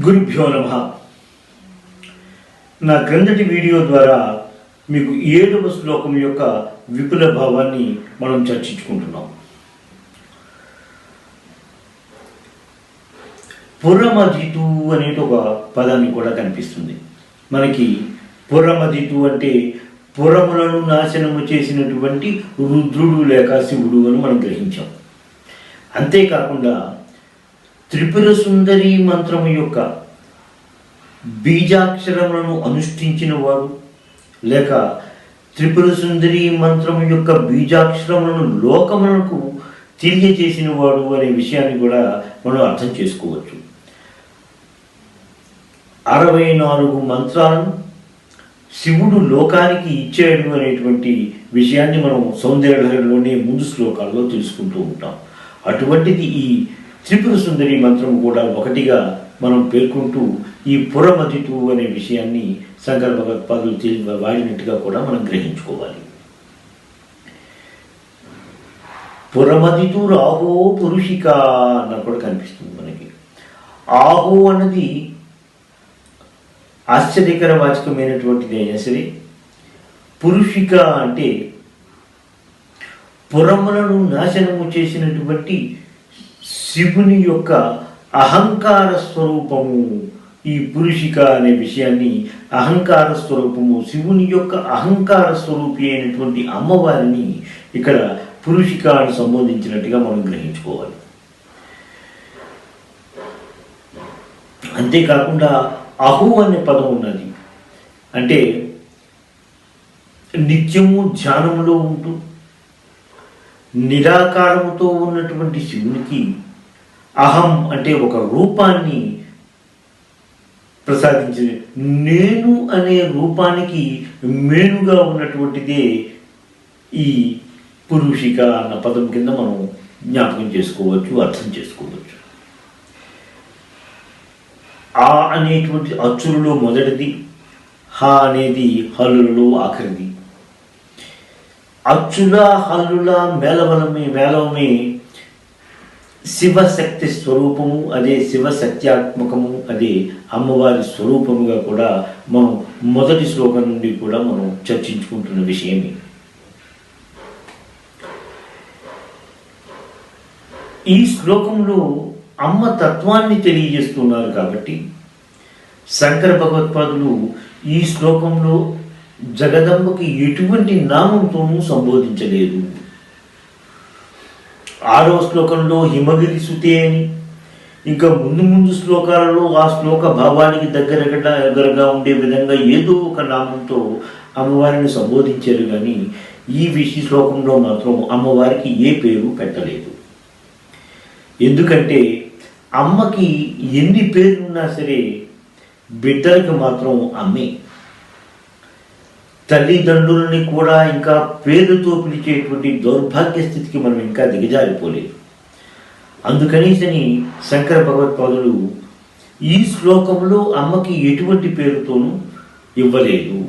గురుభ్యో నమః. నా క్రిందటి వీడియో ద్వారా మీకు 7వ శ్లోకం యొక్క విపుల భావాన్ని మనం చర్చించుకుంటున్నాం. పురమదితు అనేది ఒక పదాన్ని కూడా కనిపిస్తుంది మనకి. పురమదితు అంటే పురములను నాశనము చేసినటువంటి రుద్రుడు లేక శివుడు అని మనం గ్రహించాం. అంతేకాకుండా త్రిపుర సుందరి మంత్రము యొక్క బీజాక్షరములను అనుష్ఠించిన వాడు లేక త్రిపుర సుందరి మంత్రము యొక్క బీజాక్షరములను లోకములకు తెలియజేసిన వాడు అనే విషయాన్ని కూడా మనం అర్థం చేసుకోవచ్చు. 64 మంత్రాలను శివుడు లోకానికి ఇచ్చాడు అనేటువంటి విషయాన్ని మనం సౌందర్యలోనే ముందు శ్లోకాల్లో తెలుసుకుంటూ ఉంటాం. అటువంటిది ఈ త్రిపుర సుందరి మంత్రం కూడా ఒకటిగా మనం పేర్కొంటూ ఈ పురమదితు అనే విషయాన్ని శంకర భగవత్పాదులు వాడినట్టుగా కూడా మనం గ్రహించుకోవాలి. పురమదితు రాహో పురుషిక అన్న కూడా కనిపిస్తుంది మనకి. ఆహో అన్నది ఆశ్చర్యకర వాచకమైనటువంటిది అయినా సరే, పురుషిక అంటే పురములను నాశనము చేసినటువంటి శివుని యొక్క అహంకార స్వరూపము. ఈ పురుషిక అనే విషయాన్ని అహంకార స్వరూపము, శివుని యొక్క అహంకార స్వరూపి అయినటువంటి అమ్మవారిని ఇక్కడ పురుషిక అని సంబోధించినట్టుగా మనం గ్రహించుకోవాలి. అంతేకాకుండా అహు అనే పదం ఉన్నది. అంటే నిత్యము ధ్యానములో ఉంటూ నిరాకారముతో ఉన్నటువంటి శివునికి అహం అంటే ఒక రూపాన్ని ప్రసాదించి, నేను అనే రూపానికి మేనుగా ఉన్నటువంటిదే ఈ పురుషిక అన్న పదం కింద మనం జ్ఞాపకం చేసుకోవచ్చు, అర్థం చేసుకోవచ్చు. ఆ అనేటువంటి అచ్చులలో మొదటిది, హ అనేది హల్లులలో ఆఖరిది. అచ్చుల హల్లుల మేళవమే శివశక్తి స్వరూపము, అదే శివశక్త్యాత్మకము, అదే అమ్మవారి స్వరూపముగా కూడా మనం మొదటి శ్లోకం నుండి కూడా మనం చర్చించుకుంటున్న విషయమే. ఈ శ్లోకంలో అమ్మ తత్వాన్ని తెలియజేస్తున్నారు కాబట్టి శంకర భగవత్పాదులు ఈ శ్లోకంలో జగదంబకి ఎటువంటి నామంతోనూ సంబోధించలేదు. 6వ శ్లోకంలో హిమగిరి సుతే అని, ఇంకా ముందు శ్లోకాలలో ఆ శ్లోక భావానికి దగ్గరగా ఉండే విధంగా ఏదో ఒక నామంతో అమ్మవారిని సంబోధించారు. కానీ ఈ శ్లోకంలో మాత్రం అమ్మవారికి ఏ పేరు పెట్టలేదు. ఎందుకంటే అమ్మకి ఎన్ని పేర్లున్నా సరే బిడ్డలకు మాత్రం అమ్మే. తల్లిదండ్రులని కూడా ఇంకా పేరుతో పిలిచేటువంటి దౌర్భాగ్య స్థితికి మనం ఇంకా దిగజారిపోలేదు. అందుకనేసని శంకర భగవత్పాదులు ఈ శ్లోకంలో అమ్మకి ఎటువంటి పేరుతోనూ ఇవ్వలేదు.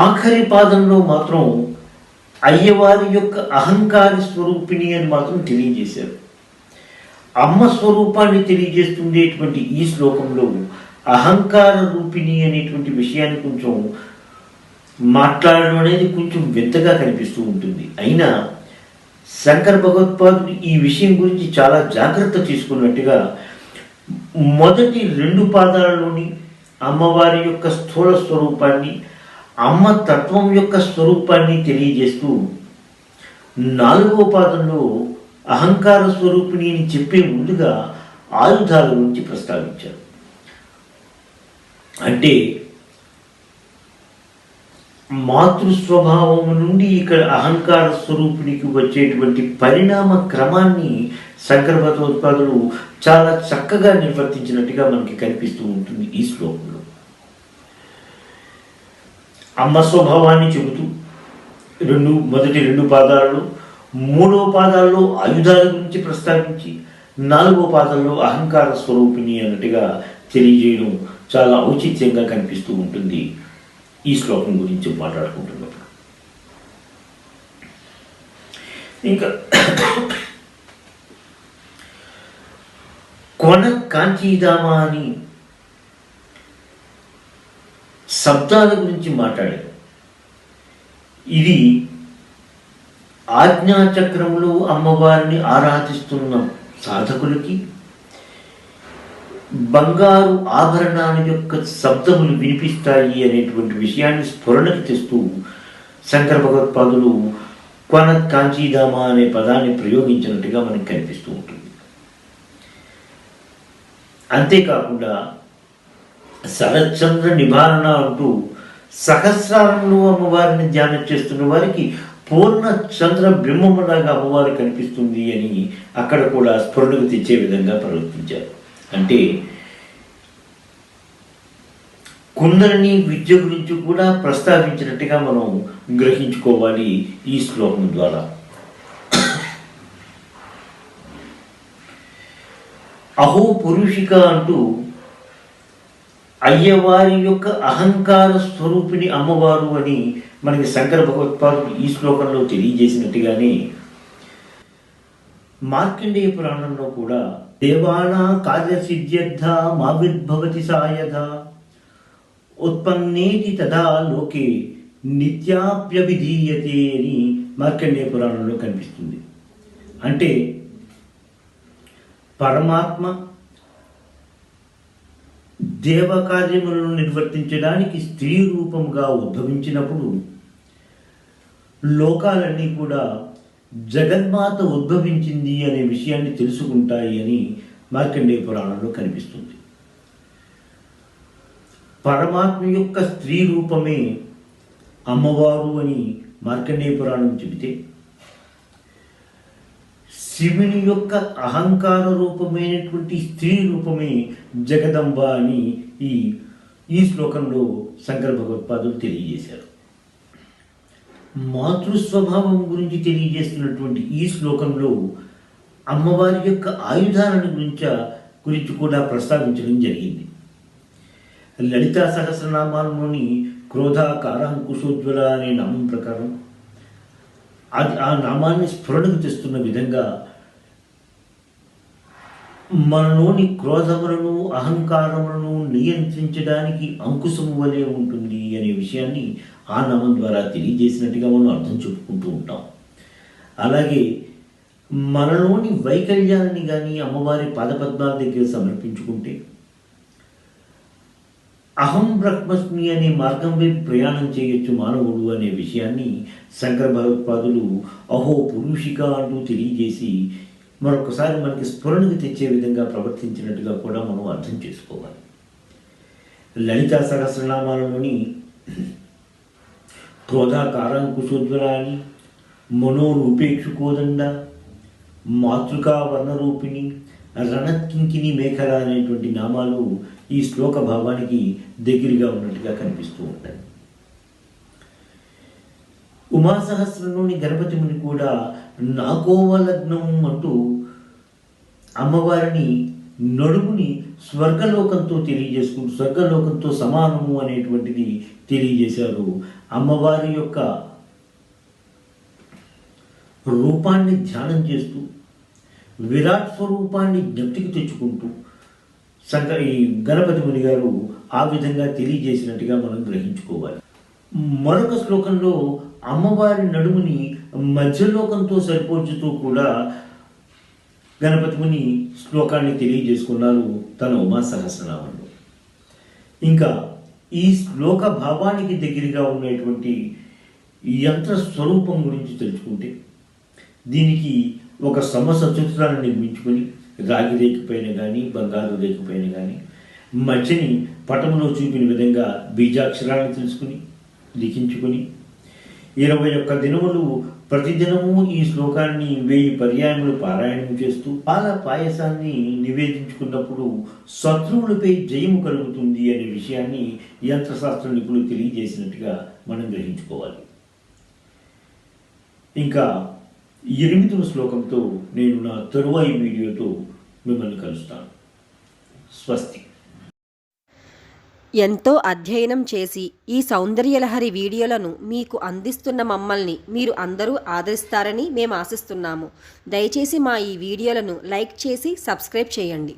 ఆఖరి పాదంలో మాత్రం అయ్యవారి యొక్క అహంకార స్వరూపిణి అని మాత్రం తెలియజేశారు. అమ్మ స్వరూపాన్ని తెలియజేస్తుండేటువంటి ఈ శ్లోకంలో అహంకార రూపిణి అనేటువంటి విషయాన్ని కొంచెం మాట్లాడడం అనేది కొంచెం వింతగా కనిపిస్తూ ఉంటుంది. అయినా శంకర భగవత్పాదులు ఈ విషయం గురించి చాలా జాగ్రత్త తీసుకున్నట్టుగా మొదటి 2 పాదాలలోని అమ్మవారి యొక్క స్థూల స్వరూపాన్ని, అమ్మ తత్వం యొక్క స్వరూపాన్ని తెలియజేస్తూ 4వ పాదంలో అహంకార స్వరూపిణి అని చెప్పే ముందుగా ఆయుధాల గురించి ప్రస్తావించారు. అంటే మాతృస్వభావం నుండి ఇక్కడ అహంకార స్వరూపిణికి వచ్చేటువంటి పరిణామ క్రమాన్ని శంకర భగవత్పాదులు చాలా చక్కగా నిర్వర్తించినట్టుగా మనకి కనిపిస్తూ ఉంటుంది ఈ శ్లోకంలో. అమ్మ స్వభావాన్ని చెబుతూ మొదటి 2 పాదాలలో, 3వ పాదాల్లో ఆయుధాల గురించి ప్రస్తావించి 4వ పాదంలో అహంకార స్వరూపిణి అన్నట్టుగా తెలియజేయడం చాలా ఔచిత్యంగా కనిపిస్తూ ఉంటుంది ఈ శ్లోకం గురించి మాట్లాడుకుంటున్నప్పుడు. ఇంకా కొన కాంచీదామా అని శబ్దాల గురించి మాట్లాడారు. ఇది ఆజ్ఞాచక్రంలో అమ్మవారిని ఆరాధిస్తున్న సాధకులకి బంగారు ఆభరణాల యొక్క శబ్దములు వినిపిస్తాయి అనేటువంటి విషయాన్ని స్ఫురణకి తెస్తూ శంకర భగవత్పాదులు కొన కాంచీదామా అనే పదాన్ని ప్రయోగించినట్టుగా మనకు కనిపిస్తూ ఉంటుంది. అంతేకాకుండా శరత్చంద్ర నివారణ అంటూ సహస్రారంలో అమ్మవారిని ధ్యానం చేస్తున్న వారికి పూర్ణ చంద్ర బింబములాగా అమ్మవారు కనిపిస్తుంది అని అక్కడ కూడా స్ఫురణకు తెచ్చే విధంగా ప్రవర్తించారు. అంటే కుండలిని విద్య గురించి కూడా ప్రస్తావించినట్టుగా మనం గ్రహించుకోవాలి ఈ శ్లోకం ద్వారా. అహో పురుషిక అంటూ అయ్యవారి యొక్క అహంకార స్వరూపిణి అమ్మవారు అని మనకి శంకర భగవత్పాదులు ఈ శ్లోకంలో తెలియజేసినట్టుగానే మార్కండేయ పురాణంలో కూడా దేవానా కార్యసిద్ధ్యర్థ మావిర్భవతి సాయధ ఉత్పన్నేతి తదా లోకే నిత్యాప్యవిధీయతే అని మార్కండేయ పురాణంలో కనిపిస్తుంది. అంటే పరమాత్మ దేవకార్యములను నిర్వర్తించడానికి స్త్రీ రూపముగా ఉద్భవించినప్పుడు లోకాలన్నీ కూడా జగన్మాత ఉద్భవించింది అనే విషయాన్ని తెలుసుకుంటాయి అని మార్కండేయ పురాణంలో కనిపిస్తుంది. పరమాత్మ యొక్క స్త్రీ రూపమే అమ్మవారు అని మార్కండేయ పురాణం చెబితే, శివుని యొక్క అహంకార రూపమైనటువంటి స్త్రీ రూపమే జగదంబ అని ఈ శ్లోకంలో శంకర భగవత్పాదులు తెలియజేశారు. మాతృస్వభావం గురించి తెలియజేస్తున్నటువంటి ఈ శ్లోకంలో అమ్మవారి యొక్క ఆయుధాలను గురించి కూడా ప్రస్తావించడం జరిగింది. లలితా సహస్రనామాలలోని క్రోధ కారాంకుశోజ్వల అనే నామం ప్రకారం ఆ నామాన్ని స్ఫురణకు తెస్తున్న విధంగా మనలోని క్రోధములను అహంకారములను నియంత్రించడానికి అంకుశము వలె ఉంటుంది అనే విషయాన్ని ఆ నామం ద్వారా తెలియజేసినట్టుగా మనం అర్థం చెప్పుకుంటూ ఉంటాం. అలాగే మనలోని వైకల్యాలని కానీ అమ్మవారి పాదపద్మాల దగ్గర సమర్పించుకుంటే అహం బ్రహ్మస్మి అనే మార్గం వైపు ప్రయాణం చేయొచ్చు మానవుడు అనే విషయాన్ని శంకర భగవత్పాదులు అహో పురుషిక అంటూ తెలియజేసి మరొకసారి మనకి స్ఫురణకు తెచ్చే విధంగా ప్రవర్తించినట్టుగా కూడా మనం అర్థం చేసుకోవాలి. లలితా సహస్రనామాలలోని క్రోధాకారాంకుశోజ్వల అని, మనోరూపేక్షుకోదండ, మాతృకా వర్ణరూపిణి, రణత్కింకిని మేఖల అనేటువంటి నామాలు ఈ శ్లోక భావానికి దగ్గరగా ఉన్నట్టుగా కనిపిస్తూ ఉంటాయి. ఉమాసహస్రంలోని గణపతి ముని కూడా నాకోవలగ్నం అంటూ అమ్మవారిని నడుముని స్వర్గలోకంతో తెలియజేసుకుంటూ స్వర్గలోకంతో సమానము అనేటువంటిది తెలియజేశారు. అమ్మవారి యొక్క రూపాన్ని ధ్యానం చేస్తూ విరాట్ స్వరూపాన్ని జ్ఞప్తికి తెచ్చుకుంటూ ఈ గణపతి ముని గారు ఆ విధంగా తెలియజేసినట్టుగా మనం గ్రహించుకోవాలి. మరొక శ్లోకంలో అమ్మవారి నడుముని మధ్యలోకంతో సరిపోల్చుతూ కూడా గణపతి ముని శ్లోకాన్ని తెలియజేసుకున్నారు తన ఉమా సహస్రనామంలో. ఇంకా ఈ శ్లోక భావానికి దగ్గరగా ఉన్నటువంటి యంత్ర స్వరూపం గురించి తెలుసుకుంటే దీనికి ఒక సమసచతురాన్ని నిర్మించుకొని రాగి రేఖపైన కానీ బంగారు రేఖపైన కానీ మధ్యని పటంలో చూపిన విధంగా బీజాక్షరాన్ని తెలుసుకుని లిఖించుకొని 21 దినములు ప్రతిదినము ఈ శ్లోకాన్ని 1000 పర్యాయములు పారాయణం చేస్తూ పాల పాయసాన్ని నివేదించుకున్నప్పుడు శత్రువులపై జయము కలుగుతుంది అనే విషయాన్ని యంత్రశాస్త్ర నిపుణులు తెలియజేసినట్టుగా మనం గ్రహించుకోవాలి. ఇంకా 8వ శ్లోకంతో నేను నా తరువాయి వీడియోతో మిమ్మల్ని కలుస్తాను. స్వస్తి. ఎంతో అధ్యయనం చేసి ఈ సౌందర్యలహరి వీడియోలను మీకు అందిస్తున్న మమ్మల్ని మీరు అందరూ ఆదరిస్తారని మేము ఆశిస్తున్నాము. దయచేసి మా ఈ వీడియోలను లైక్ చేసి సబ్స్క్రైబ్ చేయండి.